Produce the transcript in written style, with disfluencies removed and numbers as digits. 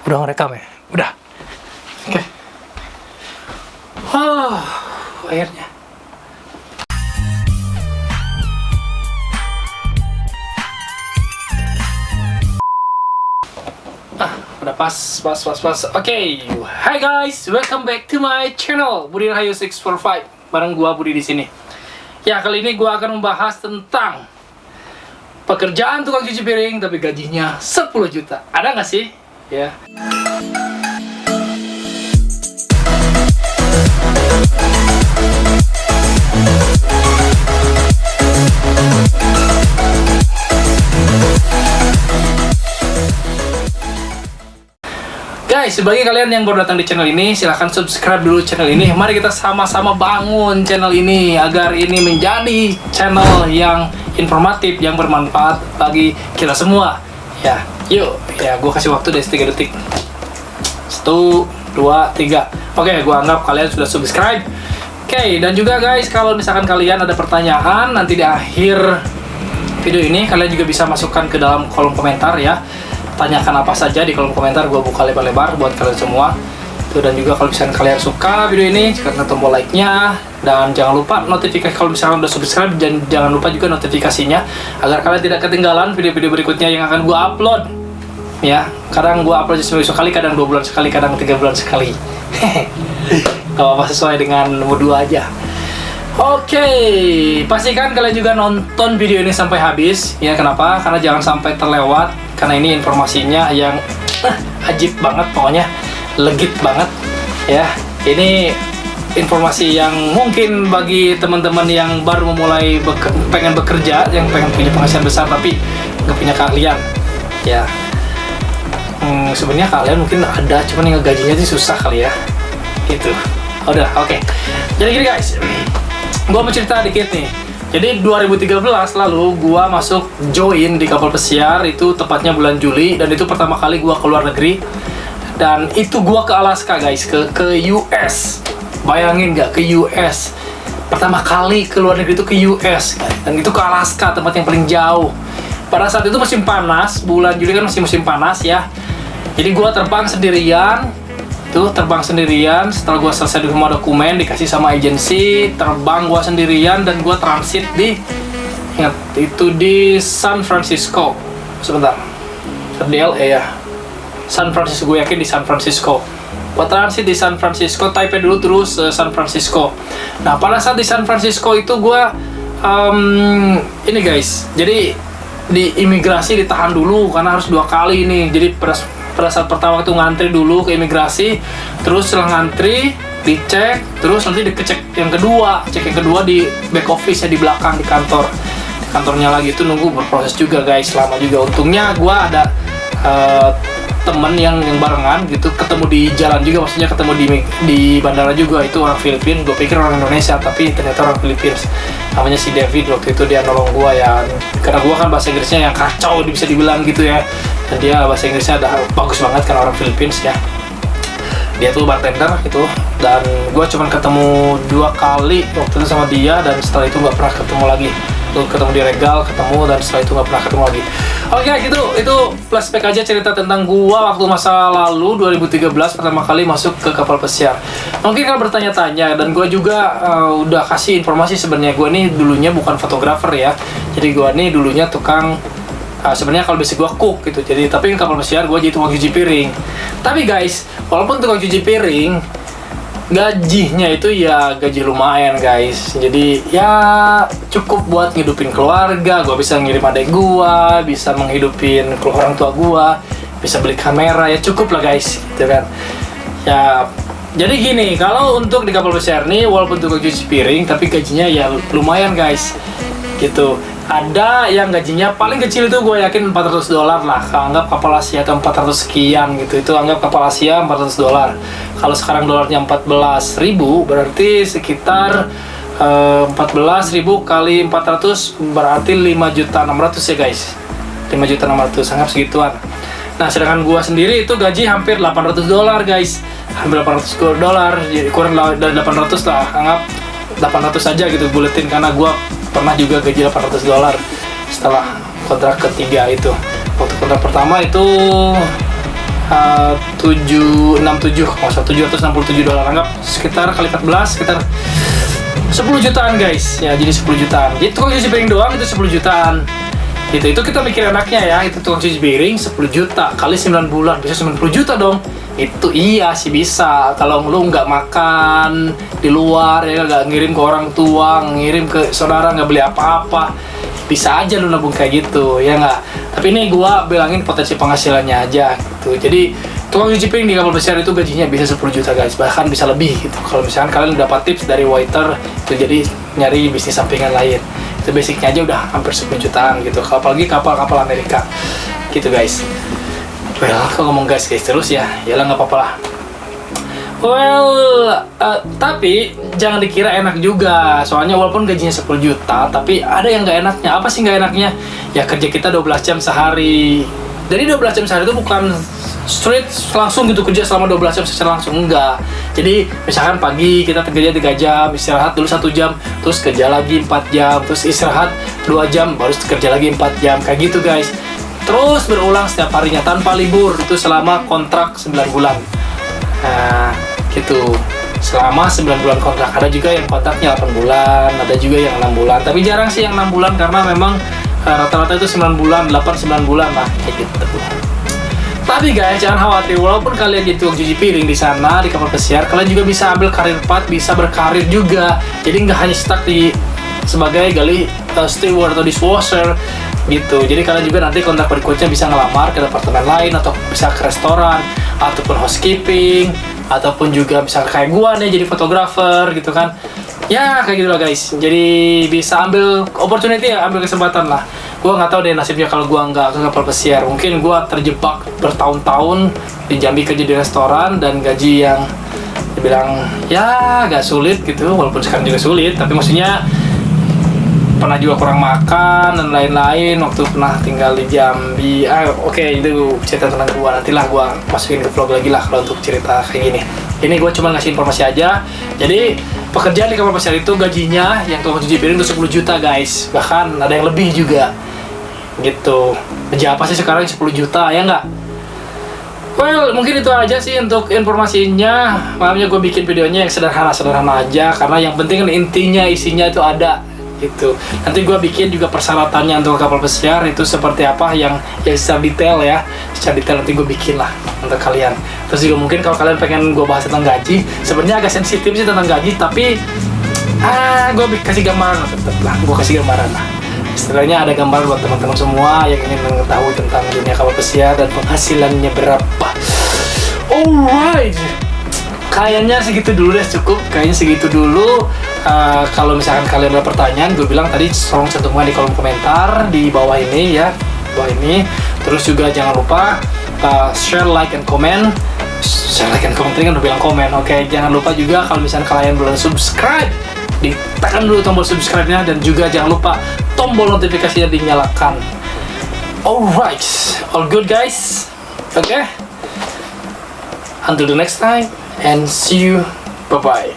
Udah ngerekam ya? Udah. Oke. Akhirnya. Udah pas. Oke. Hi guys, welcome back to my channel Budi Rahayu 645. Bareng gua Budi di sini. Ya, kali ini gua akan membahas tentang pekerjaan tukang cuci piring tapi gajinya 10 juta. Ada nggak sih? Ya. Guys, bagi kalian yang baru datang di channel ini, silahkan subscribe dulu channel ini. Mari kita sama-sama bangun channel ini agar ini menjadi channel yang informatif, yang bermanfaat bagi kita semua. Ya, yuk. Ya, gue kasih waktu dari 3 detik. 1, 2, 3. Oke, gue anggap kalian sudah subscribe. Oke, dan juga guys, kalau misalkan kalian ada pertanyaan, nanti di akhir video ini kalian juga bisa masukkan ke dalam kolom komentar ya. Tanyakan apa saja di kolom komentar, gue buka lebar-lebar buat kalian semua. Tuh, dan juga kalau misalkan kalian suka video ini, tekan tombol like-nya, dan jangan lupa notifikasi kalau misalkan udah subscribe, dan jangan lupa juga notifikasinya agar kalian tidak ketinggalan video-video berikutnya yang akan gue upload. Ya, kadang gue upload seminggu sekali, kadang 2 bulan sekali, kadang 3 bulan sekali. Gak apa-apa, sesuai dengan mood aja. Oke, pastikan kalian juga nonton video ini sampai habis. Ya, kenapa? Karena jangan sampai terlewat. Karena ini informasinya yang ajib banget, pokoknya legit banget. Ya, ini informasi yang mungkin bagi teman-teman yang baru memulai pengen bekerja, yang pengen punya penghasilan besar tapi nggak punya keahlian. Ya, sebenarnya kalian mungkin ada, cuman yang gajinya sih susah kali ya. Gitu. Udah, oke. Jadi gini guys. Gua mau cerita dikit nih. Jadi 2013 lalu gua masuk join di kapal pesiar, itu tepatnya bulan Juli, dan itu pertama kali gua keluar negeri. Dan itu gua ke Alaska guys, ke US. Bayangin nggak, ke US. Pertama kali keluar negeri itu ke US, dan itu ke Alaska, tempat yang paling jauh. Pada saat itu musim panas, bulan Juli kan masih musim panas ya. Jadi gua terbang sendirian. Setelah gue selesai di rumah dokumen, dikasih sama agensi, terbang gue sendirian, dan gue transit di, ingat, itu di San Francisco. Sebentar, di LA ya, San Francisco, gue yakin di San Francisco. Gue transit di San Francisco, Taipei dulu, terus San Francisco. Nah, pada saat di San Francisco itu gue ini guys, jadi di imigrasi ditahan dulu karena harus 2 kali ini. Jadi pada saat pertama itu ngantri dulu ke imigrasi, terus setelah ngantri dicek, terus nanti dicek yang kedua, di back office ya, di belakang di kantornya lagi. Itu nunggu berproses juga guys, lama juga. Untungnya gue ada temen yang barengan gitu, ketemu di jalan juga, maksudnya ketemu di bandara juga. Itu orang Filipina, gue pikir orang Indonesia tapi ternyata orang Filipina. Namanya si David, waktu itu dia nolong gue ya, karena gue kan bahasa Inggrisnya yang kacau bisa dibilang gitu ya, dan dia bahasa Inggrisnya udah bagus banget kan, orang Filipina ya. Dia tuh bartender gitu, dan gue cuman ketemu 2 kali waktu itu sama dia, dan setelah itu nggak pernah ketemu lagi. Tuh, ketemu di Regal, dan setelah itu nggak pernah ketemu lagi. Oke, gitu, itu flashback aja cerita tentang gua waktu masa lalu 2013 pertama kali masuk ke kapal pesiar. Mungkin kalian bertanya-tanya, dan gua juga udah kasih informasi sebenarnya gua nih dulunya bukan fotografer ya. Jadi gua nih dulunya tukang, sebenarnya kalau basic gua cook gitu. Jadi tapi kapal pesiar gua jadi tukang cuci piring. Tapi guys, walaupun tukang cuci piring, gajinya itu ya gaji lumayan guys. Jadi ya cukup buat ngidupin keluarga. Gua bisa ngirim adek gua, bisa menghidupin orang tua gua, bisa beli kamera, ya cukup lah guys, gitu kan. Ya, jadi gini, kalau untuk di kapal pesiar nih, walaupun tukang cuci piring, tapi gajinya ya lumayan guys, gitu. Ada yang gajinya paling kecil itu gue yakin $400 lah. Anggap kapal Asia atau 400 sekian gitu. Itu anggap kapal Asia $400. Kalau sekarang dolarnya 14.000, berarti sekitar 14.000 kali 400 berarti 5.600.000 ya guys. 5.600.000, anggap segituan. Nah, sedangkan gue sendiri itu gaji hampir $800 guys. Hampir $800, jadi kurang dari 800 lah. Anggap 800 aja gitu buletin, karena gue pernah juga gaji $800 setelah kontrak ketiga itu. Waktu kontrak pertama itu 767, kalau $767, anggap sekitar kali 14 sekitar 10 jutaan guys ya. Jadi 10 jutaan, jadi tukang cuci piring doang itu 10 jutaan gitu. Itu kita mikir enaknya ya, itu tukang cuci piring 10 juta kali 9 bulan bisa 90 juta dong. Itu iya sih bisa, kalau lu nggak makan di luar ya, nggak ngirim ke orang tua, ngirim ke saudara, nggak beli apa-apa, bisa aja lu nabung kayak gitu ya nggak. Tapi ini gua bilangin potensi penghasilannya aja gitu. Jadi tukang cuci piring di kapal pesiar itu gajinya bisa 10 juta guys, bahkan bisa lebih gitu. Kalau misalkan kalian dapat tips dari waiter itu, jadi nyari bisnis sampingan lain, itu basicnya aja udah hampir 10 jutaan gitu. Apalagi kapal-kapal Amerika gitu guys. Well, kalau ngomong guys terus ya, yalah nggak apa-apa lah. Well, tapi jangan dikira enak juga. Soalnya walaupun gajinya 10 juta, tapi ada yang nggak enaknya. Apa sih nggak enaknya? Ya kerja kita 12 jam sehari. Jadi 12 jam sehari itu bukan straight langsung gitu kerja selama 12 jam secara langsung, enggak. Jadi misalkan pagi kita kerja 3 jam, istirahat dulu 1 jam, terus kerja lagi 4 jam, terus istirahat 2 jam, baru kerja lagi 4 jam, kayak gitu guys. Terus berulang setiap harinya tanpa libur, itu selama kontrak 9 bulan. Nah, gitu. Selama 9 bulan kontrak. Ada juga yang kontraknya 8 bulan, ada juga yang 6 bulan. Tapi jarang sih yang 6 bulan karena memang rata-rata itu 9 bulan, 8-9 bulan lah kayak gitu. Tapi guys, jangan khawatir, walaupun kalian jadi tukang cuci piring di sana di kapal pesiar, kalian juga bisa ambil karir path, bisa berkarir juga. Jadi nggak hanya stuck di sebagai steward atau dishwasher gitu. Jadi kalian juga nanti kontrak berikutnya bisa ngelamar ke departemen lain, atau bisa ke restoran, ataupun housekeeping, ataupun juga bisa kayak gua nih jadi fotografer gitu kan. Ya kayak gitu lah guys. Jadi bisa ambil opportunity ya, ambil kesempatan lah. Gua nggak tahu deh nasibnya kalau gua nggak ke kapal pesiar. Mungkin gua terjebak bertahun-tahun di Jambi kerja di restoran dan gaji yang dibilang ya agak sulit gitu. Walaupun sekarang juga sulit, tapi maksudnya pernah juga kurang makan dan lain-lain waktu pernah tinggal di Jambi. Oke, itu cerita tentang gua. Nantilah gua masukin ke vlog lagi lah kalau untuk cerita kayak gini. Ini gua cuma ngasih informasi aja. Jadi pekerjaan di kapal pesiar itu gajinya yang tukang cuci piring itu 10 juta guys. Bahkan ada yang lebih juga gitu. Kerja apa sih sekarang 10 juta ya nggak? Well, mungkin itu aja sih untuk informasinya. Malamnya gue bikin videonya yang sederhana-sederhana aja, karena yang penting kan intinya, isinya itu ada gitu. Nanti gue bikin juga persyaratannya untuk kapal pesiar itu seperti apa, yang secara detail ya, secara detail nanti gue bikin lah untuk kalian. Terus juga mungkin kalau kalian pengen gue bahas tentang gaji, sebenarnya agak sensitif sih tentang gaji, tapi gue kasih gambaran tetap lah, gue kasih gambaran lah. Istilahnya ada gambar buat teman-teman semua yang ingin mengetahui tentang dunia kapal pesiar dan penghasilannya berapa. Alright, kayaknya segitu dulu deh, cukup. Kayaknya segitu dulu. Kalau misalkan kalian ada pertanyaan, gue bilang tadi tolong cantumkan di kolom komentar di bawah ini ya, bawah ini. Terus juga jangan lupa share, like, and comment. Share, like, and comment, tadi kan udah bilang komen. Oke, jangan lupa juga kalau misalkan kalian belum subscribe, ditekan dulu tombol subscribe-nya, dan juga jangan lupa tombol notifikasinya dinyalakan. Alright, all good guys. Okay, until the next time and see you, bye bye.